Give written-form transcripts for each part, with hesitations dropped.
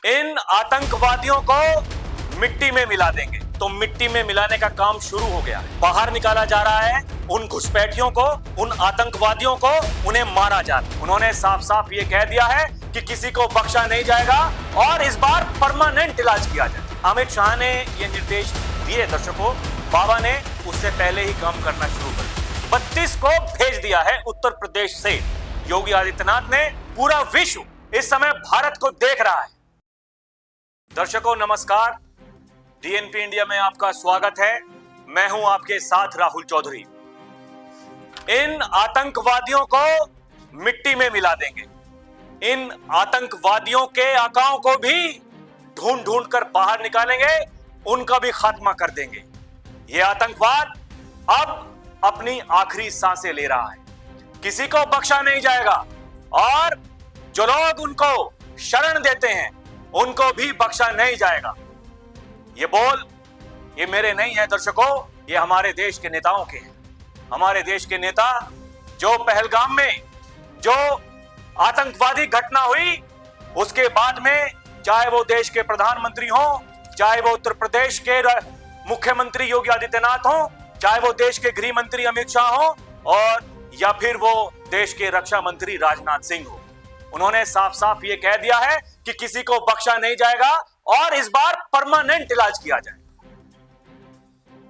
इन आतंकवादियों को मिट्टी में मिला देंगे। तो मिट्टी में मिलाने का काम शुरू हो गया है। बाहर निकाला जा रहा है उन घुसपैठियों को, उन आतंकवादियों को, उन्हें मारा जा रहा है। उन्होंने साफ साफ ये कह दिया है कि किसी को बख्शा नहीं जाएगा और इस बार परमानेंट इलाज किया जाए। अमित शाह ने ये निर्देश दिए दर्शकों, बाबा ने उससे पहले ही काम करना शुरू कर दिया। 32 को भेज दिया है उत्तर प्रदेश से। योगी आदित्यनाथ ने पूरा विश्व इस समय भारत को देख रहा है। दर्शकों नमस्कार, डीएनपी इंडिया में आपका स्वागत है। मैं हूं आपके साथ राहुल चौधरी। इन आतंकवादियों को मिट्टी में मिला देंगे। इन आतंकवादियों के आकाओं को भी ढूंढ ढूंढ कर बाहर निकालेंगे, उनका भी खात्मा कर देंगे। यह आतंकवाद अब अपनी आखिरी सांसें ले रहा है। किसी को बख्शा नहीं जाएगा और जो लोग उनको शरण देते हैं उनको भी बख्शा नहीं जाएगा। ये बोल ये मेरे नहीं है दर्शकों, ये हमारे देश के नेताओं के हैं। हमारे देश के नेता जो पहलगाम में जो आतंकवादी घटना हुई उसके बाद में, चाहे वो देश के प्रधानमंत्री हो, चाहे वो उत्तर प्रदेश के मुख्यमंत्री योगी आदित्यनाथ हो, चाहे वो देश के गृह मंत्री अमित शाह हो और या फिर वो देश के रक्षा मंत्री राजनाथ सिंह हो, उन्होंने साफ साफ ये कह दिया है कि किसी को बख्शा नहीं जाएगा और इस बार परमानेंट इलाज किया जाएगा।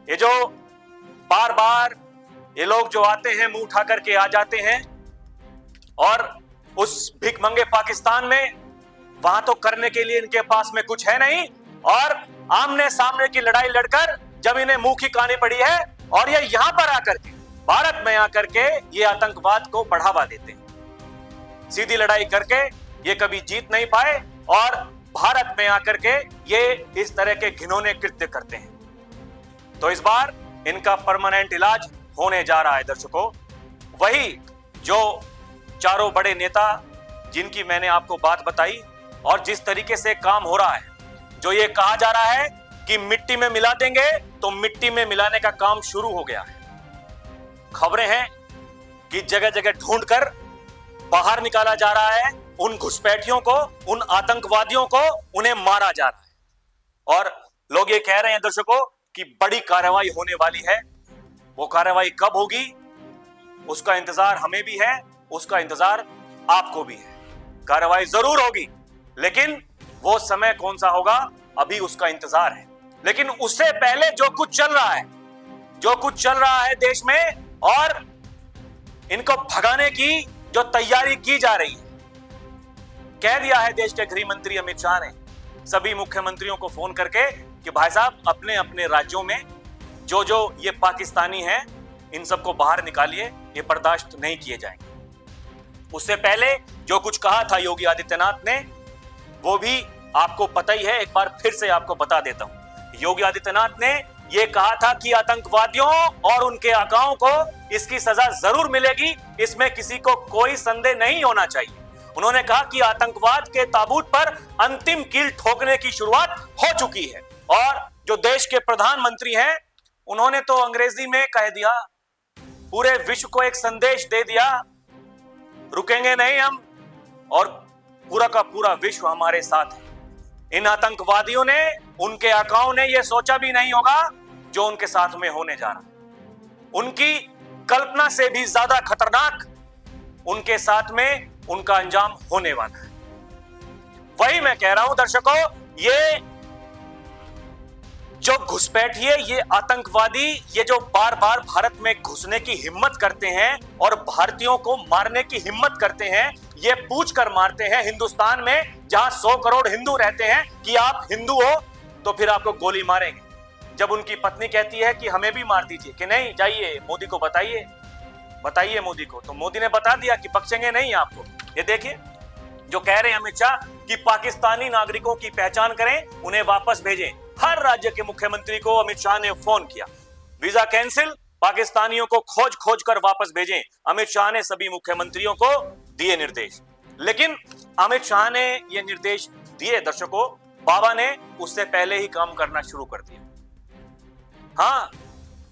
ये जो बार बार ये लोग जो आते हैं मुंह उठा करके आ जाते हैं और उस भिखमंगे पाकिस्तान में, वहां तो करने के लिए इनके पास में कुछ है नहीं और आमने सामने की लड़ाई लड़कर जब इन्हें मुंह की कानी पड़ी है और ये यहां पर आकर के, भारत में आकर के ये आतंकवाद को बढ़ावा देते हैं। सीधी लड़ाई करके ये कभी जीत नहीं पाए और भारत में आकर के ये इस तरह के घिनौने कृत्य करते हैं। तो इस बार इनका परमानेंट इलाज होने जा रहा है दर्शकों। वही जो चारों बड़े नेता जिनकी मैंने आपको बात बताई और जिस तरीके से काम हो रहा है, जो ये कहा जा रहा है कि मिट्टी में मिला देंगे, तो मिट्टी में मिलाने का काम शुरू हो गया है। खबरें हैं कि जगह जगह ढूंढकर बाहर निकाला जा रहा है उन घुसपैठियों को, उन आतंकवादियों को, उन्हें मारा जा रहा है। और लोग ये कह रहे हैं दर्शकों कि बड़ी कार्रवाई होने वाली है। वो कार्रवाई कब होगी उसका इंतजार हमें भी है, उसका इंतजार आपको भी है। कार्रवाई जरूर होगी, लेकिन वो समय कौन सा होगा अभी उसका इंतजार है। लेकिन उससे पहले जो कुछ चल रहा है, जो कुछ चल रहा है देश में और इनको भगाने की जो तैयारी की जा रही है, कह दिया है देश के गृह मंत्री अमित शाह ने सभी मुख्यमंत्रियों को फोन करके कि भाई साहब अपने अपने राज्यों में जो जो ये पाकिस्तानी हैं इन सबको बाहर निकालिए, ये बर्दाश्त नहीं किए जाएंगे। उससे पहले जो कुछ कहा था योगी आदित्यनाथ ने वो भी आपको पता ही है, एक बार फिर से आपको बता देता हूं। योगी आदित्यनाथ ने ये कहा था कि आतंकवादियों और उनके आकाओं को इसकी सजा जरूर मिलेगी, इसमें किसी को कोई संदेह नहीं होना चाहिए। उन्होंने कहा कि आतंकवाद के ताबूत पर अंतिम कील ठोकने की शुरुआत हो चुकी है। और जो देश के प्रधानमंत्री हैं उन्होंने तो अंग्रेजी में कह दिया, पूरे विश्व को एक संदेश दे दिया, रुकेंगे नहीं हम और पूरा का पूरा विश्व हमारे साथ है। इन आतंकवादियों ने, उनके आकाओं ने यह सोचा भी नहीं होगा जो उनके साथ में होने जा रहा है। उनकी कल्पना से भी ज्यादा खतरनाक उनके साथ में उनका अंजाम होने वाला है। वही मैं कह रहा हूं दर्शकों, ये जो घुसपैठिए, ये आतंकवादी, ये जो बार बार भारत में घुसने की हिम्मत करते हैं और भारतीयों को मारने की हिम्मत करते हैं, ये पूछ कर मारते हैं हिंदुस्तान में जहां 100 करोड़ हिंदू रहते हैं कि आप हिंदू हो तो फिर आपको गोली मारेंगे। जब उनकी पत्नी कहती है कि हमें भी मार दीजिए, कि नहीं जाइए मोदी को बताइए, बताइए मोदी को, तो मोदी ने बता दिया कि बख्शेंगे नहीं आपको। ये देखिए जो कह रहे हैं अमित शाह कि पाकिस्तानी नागरिकों की पहचान करें, उन्हें वापस भेजें। हर राज्य के मुख्यमंत्री को अमित शाह ने फोन किया, वीजा कैंसिल, पाकिस्तानियों को खोज खोज कर वापस भेजें। अमित शाह ने सभी मुख्यमंत्रियों को दिए निर्देश। लेकिन अमित शाह ने ये निर्देश दिए दर्शकों, बाबा ने उससे पहले ही काम करना शुरू कर दिया। हाँ,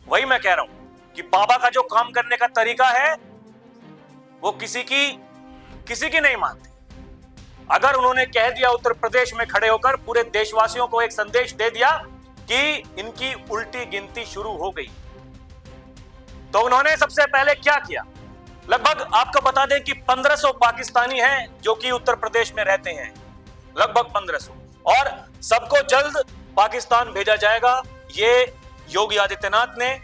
वही मैं कह रहा हूं कि बाबा का जो काम करने का तरीका है वो किसी की नहीं मानते। अगर उन्होंने कह दिया उत्तर प्रदेश में खड़े होकर, पूरे देशवासियों को एक संदेश दे दिया कि इनकी उल्टी गिनती शुरू हो गई, तो उन्होंने सबसे पहले क्या किया? लगभग आपको बता दें कि 1500 पाकिस्तानी हैं जो कि उत्तर प्रदेश में रहते हैं, लगभग 1500, और सबको जल्द पाकिस्तान भेजा जाएगा। ये योगी आदित्यनाथ ने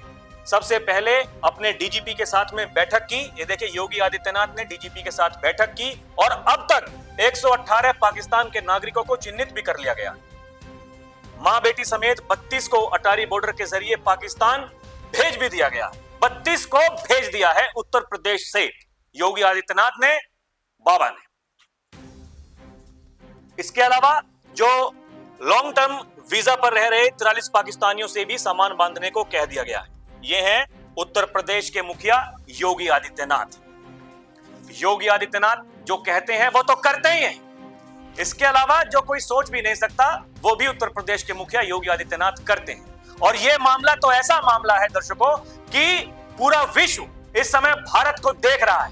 सबसे पहले अपने डीजीपी के साथ में बैठक की। ये देखिए, योगी आदित्यनाथ ने डीजीपी के साथ बैठक की और अब तक 118 पाकिस्तान के नागरिकों को चिन्हित भी कर लिया गया। मां बेटी समेत 32 को अटारी बॉर्डर के जरिए पाकिस्तान भेज भी दिया गया। 32 को भेज दिया है उत्तर प्रदेश से योगी आदित्यनाथ ने, बाबा ने। इसके अलावा जो लॉन्ग टर्म वीजा पर रह रहे 43 पाकिस्तानियों से भी सामान बांधने को कह दिया गया है। ये हैं उत्तर प्रदेश के मुखिया योगी आदित्यनाथ। योगी आदित्यनाथ जो कहते हैं वो तो करते ही हैं। इसके अलावा जो कोई सोच भी नहीं सकता वो भी उत्तर प्रदेश के मुखिया योगी आदित्यनाथ करते हैं। और ये मामला तो ऐसा मामला है दर्शकों कि पूरा विश्व इस समय भारत को देख रहा है।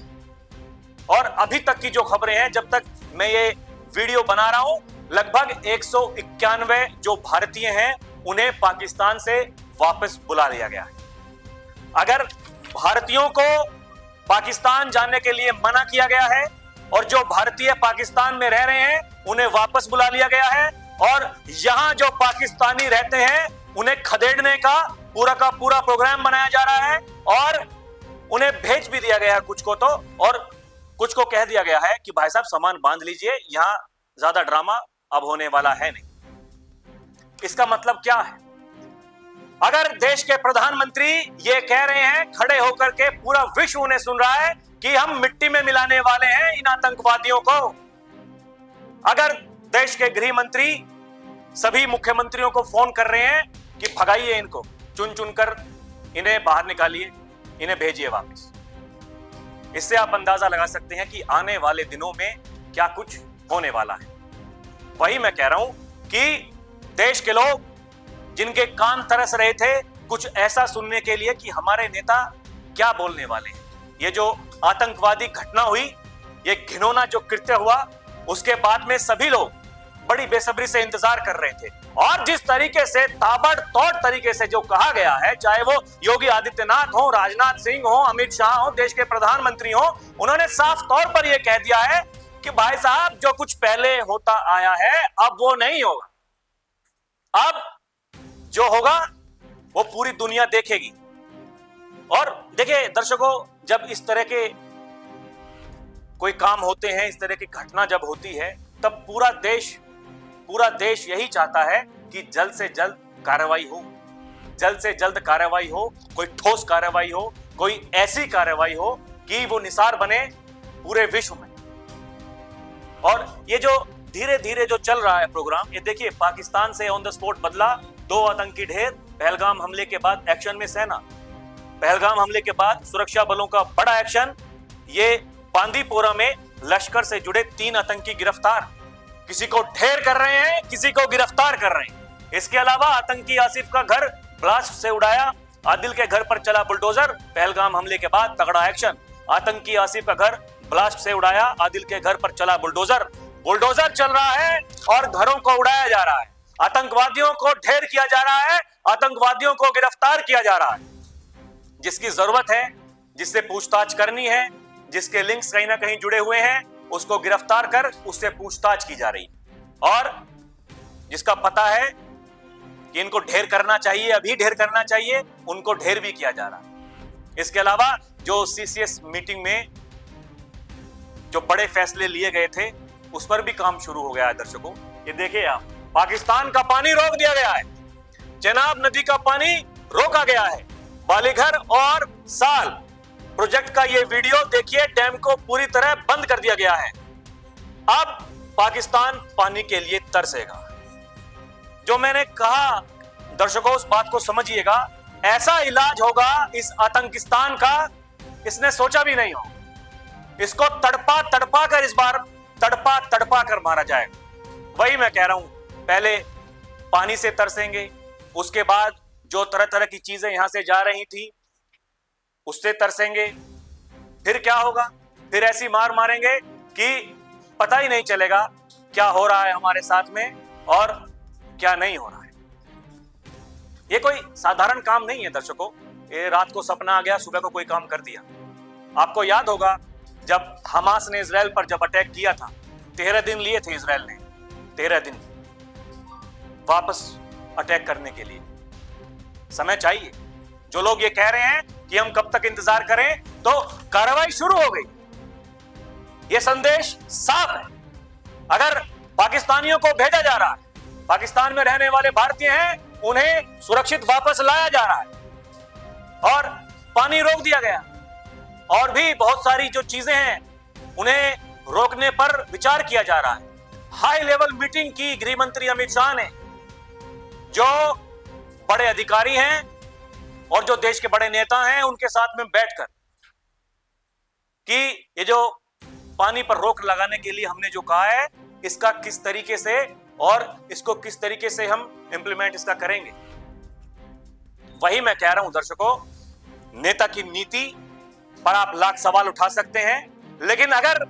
और अभी तक की जो खबरें हैं, जब तक मैं ये वीडियो बना रहा हूं, लगभग 191 जो भारतीय हैं उन्हें पाकिस्तान से वापस बुला लिया गया है। अगर भारतीयों को पाकिस्तान जाने के लिए मना किया गया है और जो भारतीय पाकिस्तान में रह रहे हैं उन्हें वापस बुला लिया गया है, और यहां जो पाकिस्तानी रहते हैं उन्हें खदेड़ने का पूरा प्रोग्राम बनाया जा रहा है और उन्हें भेज भी दिया गया है कुछ को, तो और कुछ को कह दिया गया है कि भाई साहब सामान बांध लीजिए, यहां ज्यादा ड्रामा अब होने वाला है नहीं। इसका मतलब क्या है? अगर देश के प्रधानमंत्री ये कह रहे हैं खड़े होकर के, पूरा विश्व उन्हें सुन रहा है कि हम मिट्टी में मिलाने वाले हैं इन आतंकवादियों को, अगर देश के गृह मंत्री सभी मुख्यमंत्रियों को फोन कर रहे हैं कि भगाइए इनको, चुन चुनकर इन्हें बाहर निकालिए, इन्हें भेजिए वापस, इससे आप अंदाजा लगा सकते हैं कि आने वाले दिनों में क्या कुछ होने वाला है। वही मैं कह रहा हूं कि देश के लोग जिनके कान तरस रहे थे कुछ ऐसा सुनने के लिए कि हमारे नेता क्या बोलने वाले हैं, ये जो आतंकवादी घटना हुई, ये घिनौना जो कृत्य हुआ, उसके बाद में सभी लोग बड़ी बेसब्री से इंतजार कर रहे थे। और जिस तरीके से ताबड़तोड़ तरीके से जो कहा गया है, चाहे वो योगी आदित्यनाथ हो, राजनाथ सिंह हो, अमित शाह हो, देश के प्रधानमंत्री हो, उन्होंने साफ तौर पर यह कह दिया है कि भाई साहब जो कुछ पहले होता आया है अब वो नहीं होगा, अब जो होगा वो पूरी दुनिया देखेगी। और देखिए दर्शकों, जब इस तरह के कोई काम होते हैं, इस तरह की घटना जब होती है, तब पूरा देश यही चाहता है कि जल्द से जल्द कार्रवाई हो, जल्द से जल्द कार्रवाई हो, कोई ठोस कार्रवाई हो, कोई ऐसी कार्रवाई हो कि वो निसार बने पूरे विश्व में। और ये जो धीरे धीरे जो चल रहा है प्रोग्राम, ये देखिए, पाकिस्तान से ऑन द स्पॉट बदला, 2 आतंकी ढेर, पहलगाम हमले के बाद एक्शन में सेना, पहलगाम हमले के बाद सुरक्षा बलों का बड़ा एक्शन, ये बांदीपोरा में लश्कर से जुड़े 3 आतंकी गिरफ्तार, किसी को ढेर कर रहे हैं, किसी को गिरफ्तार कर रहे हैं। इसके अलावा आतंकी आसिफ का घर ब्लास्ट से उड़ाया, आदिल के घर पर चला बुलडोजर, पहलगाम हमले के बाद तगड़ा एक्शन, आतंकी आसिफ का घर ब्लास्ट से उड़ाया, आदिल के घर पर चला बुलडोजर चल रहा है और घरों को उड़ाया जा रहा है, आतंकवादियों को ढेर किया जा रहा है, आतंकवादियों को गिरफ्तार किया जा रहा है। जिसकी जरूरत है, जिससे पूछताछ करनी है, जिसके लिंक्स कहीं ना कहीं जुड़े हुए हैं, उसको गिरफ्तार कर उससे पूछताछ की जा रही है। और जिसका पता है कि इनको ढेर करना चाहिए, अभी ढेर करना चाहिए, उनको ढेर भी किया जा रहा है। इसके अलावा जो सीसीएस मीटिंग में जो बड़े फैसले लिए गए थे उस पर भी काम शुरू हो गया है दर्शकों। ये देखिए आप, पाकिस्तान का पानी रोक दिया गया है, चेनाब नदी का पानी रोका गया है, बालीघर और साल प्रोजेक्ट का ये वीडियो देखिए, डैम को पूरी तरह बंद कर दिया गया है। अब पाकिस्तान पानी के लिए तरसेगा। जो मैंने कहा दर्शकों, उस बात को समझिएगा, ऐसा इलाज होगा इस आतंकिस्तान का, इसने सोचा भी नहीं हो। इसको तड़पा तड़पा कर, इस बार तड़पा तड़पा कर मारा जाएगा। वही मैं कह रहा हूं, पहले पानी से तरसेंगे, उसके बाद जो तरह तरह की चीजें यहां से जा रही थी उससे तरसेंगे, फिर क्या होगा, फिर ऐसी मार मारेंगे कि पता ही नहीं चलेगा क्या हो रहा है हमारे साथ में और क्या नहीं हो रहा है। ये कोई साधारण काम नहीं है दर्शकों। ये रात को सपना आ गया, सुबह को कोई काम कर दिया। आपको याद होगा जब हमास ने इजराइल पर जब अटैक किया था, 13 दिन लिए थे इजराइल ने, 13 दिन वापस अटैक करने के लिए। समय चाहिए। जो लोग ये कह रहे हैं कि हम कब तक इंतजार करें, तो कार्रवाई शुरू हो गई। ये संदेश साफ है। अगर पाकिस्तानियों को भेजा जा रहा है, पाकिस्तान में रहने वाले भारतीय हैं, उन्हें सुरक्षित वापस लाया जा रहा है और पानी रोक दिया गया, और भी बहुत सारी जो चीजें हैं उन्हें रोकने पर विचार किया जा रहा है। हाई लेवल मीटिंग की गृह मंत्री अमित शाह ने, जो बड़े अधिकारी हैं और जो देश के बड़े नेता हैं, उनके साथ में बैठकर कि ये जो पानी पर रोक लगाने के लिए हमने जो कहा है, इसका किस तरीके से और इसको किस तरीके से हम इंप्लीमेंट इसका करेंगे। वही मैं कह रहा हूं दर्शकों, नेता की नीति पर आप लाख सवाल उठा सकते हैं, लेकिन अगर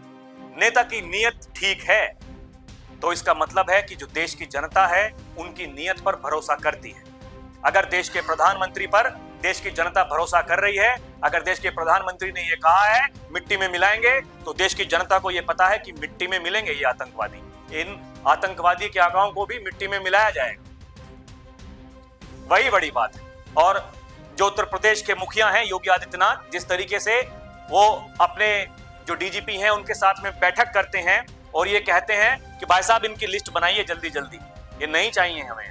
नेता की नीयत ठीक है तो इसका मतलब है कि जो देश की जनता है उनकी नीयत पर भरोसा करती है। अगर देश के प्रधानमंत्री पर देश की जनता भरोसा कर रही है, अगर देश के प्रधानमंत्री ने यह कहा है मिट्टी में मिलाएंगे, तो देश की जनता को यह पता है कि मिट्टी में मिलेंगे ये आतंकवादी। इन आतंकवादी के आकाओं को भी मिट्टी में मिलाया जाएगा। वही बड़ी बात है। और जो उत्तर प्रदेश के मुखिया हैं योगी आदित्यनाथ, जिस तरीके से वो अपने जो डीजीपी हैं उनके साथ में बैठक करते हैं और ये कहते हैं कि भाई साहब इनकी लिस्ट बनाइए जल्दी जल्दी, ये नहीं चाहिए हमें।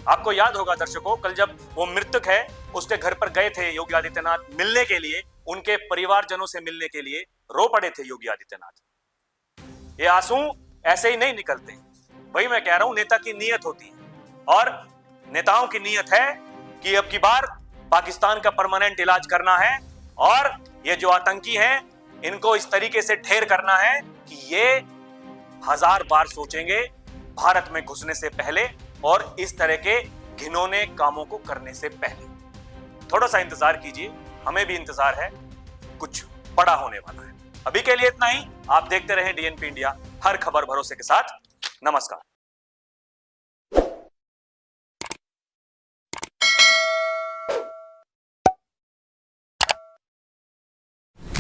आपको याद होगा दर्शकों, कल जब वो मृतक है उसके घर पर गए थे योगी आदित्यनाथ मिलने के लिए, उनके परिवारजनों से मिलने के लिए रो पड़े थे योगी आदित्यनाथ। ये आंसू ऐसे ही नहीं निकलते। वही मैं कह रहा हूं, नेता की नीयत होती है और नेताओं की नीयत है कि अब की बार पाकिस्तान का परमानेंट इलाज करना है और ये जो आतंकी हैं इनको इस तरीके से ढेर करना है कि ये 1000 बार सोचेंगे भारत में घुसने से पहले और इस तरह के घिनौने कामों को करने से पहले। थोड़ा सा इंतजार कीजिए, हमें भी इंतजार है, कुछ बड़ा होने वाला है। अभी के लिए इतना ही। आप देखते रहें डीएनपी इंडिया, हर खबर भरोसे के साथ। नमस्कार।